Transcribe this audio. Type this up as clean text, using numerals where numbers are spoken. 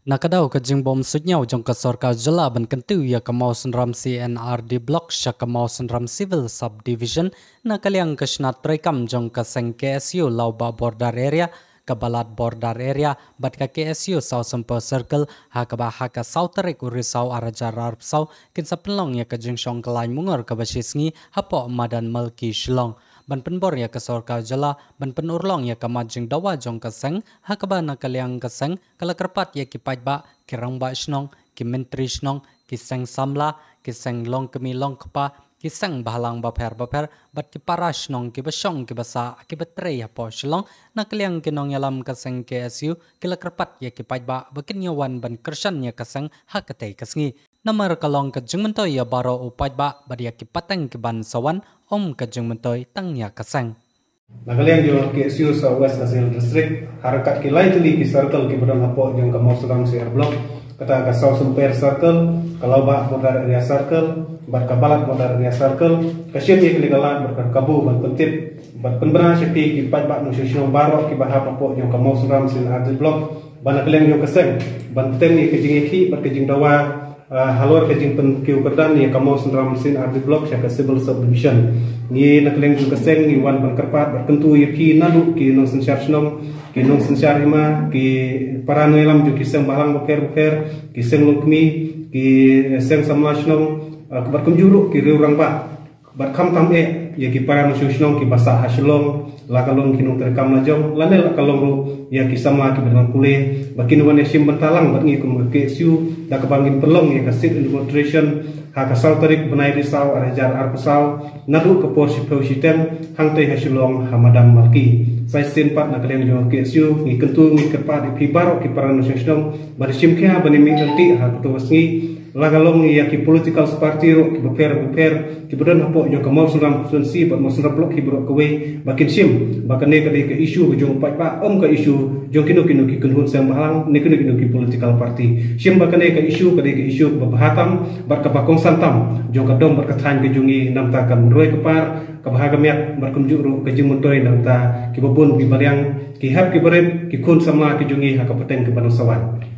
Nakadaw ka jing bom sunyaw jong ka Sorkar Jala ban kentu ya kamau senram CNRD block sya kamau senram civil subdivision nakaliang ka snat trekam jong ka seng KSU lauba border area kabalat border area bat ka KSU South Semper Circle ha ka South Tarik Urisau Arajar Arpsau kinsa pelong ya ka jing syong kelai mungor ka basisngi hapo madan Malki Shillong ban penbor ya ke Sorkar Jala ban penurlong ya ke majing dawa jong ke seng hakaba nakaliang ke seng kala kerpat ya ki pajba ki rangba snong ki menteri snong ki seng samla ki seng long kemi long kpa ki seng bahalang baper bat ki parash nong ki basong ki basa ki betre ya po shlong nakaliang ki nong yalam ke seng KSU kala kerpat ya ki pajba bakin yawan ban kershan ya ke seng hakate kasngi namar kalong ke jengmentoy ya baro upajba badia ki pateng ki ban sawan om ke jengmentoy tang ya kasang nakaliang jo KSU South West National District harakat ki lai tuli ki circle ki badang hapo jong ka Mosram CR block kata ka South Semper Circle kalau ba border area circle bat ka balat border area circle ka siem ye ki galat ber kabu ban pentip bat penbra sepi ki pajba nu sesio baro ki bahap hapo jong ka Mosram CR block ban nakaliang jo kaseng ban ten ni ki jingi ki bat ki jing dawa halor ke jing pen kiu kedan ni kamo senram sin ardi blok sya ke civil subdivision ni nakleng ju keseng ni wan ban kerpat berkentu yaki nadu ki nong sensyar snom ki nong sensyar ima ki para nelam ju kiseng balang boker ki seng lukmi ki seng samla snom kebat kumjuru ki riurang ba bat kam tam e yaki para nong snom ki basa haslong lakalong ki nong terekam lajong lanel lakalong ru ya ki sama ki berang kule bakin wan esim bentalang bat ngi kum KSU da kabangin pelong ya kasit administration ha kasal tarik benai risau arajar arpusau nadu ke porsi sitem hangtai hasilong hamadam malki sai sen pat na kalian jo KSU ngi kentu ngi kerpa di pibaro ki para nasional barisim kya bani mi nanti ha kutu wasngi lagalong ya ki political party ro ki beper ki bedan hapo jo kamau sunram sunsi bat mo sunram blok ki bro kowe bakin sim bakane ke isu jo pat ba om ke isu jo kino ki kunhun sem balang ne kino ki political party sim bakane ke isu babahatam bar ka bakong santam jo kadom bar kathan ke jungi namta kan roi kepar ka bahagamiat bar kumjuk ro ke jing montoi namta ki babun bi baryang ki hap ki barem ki kun sama ki jungi ha ka peteng ke banasawan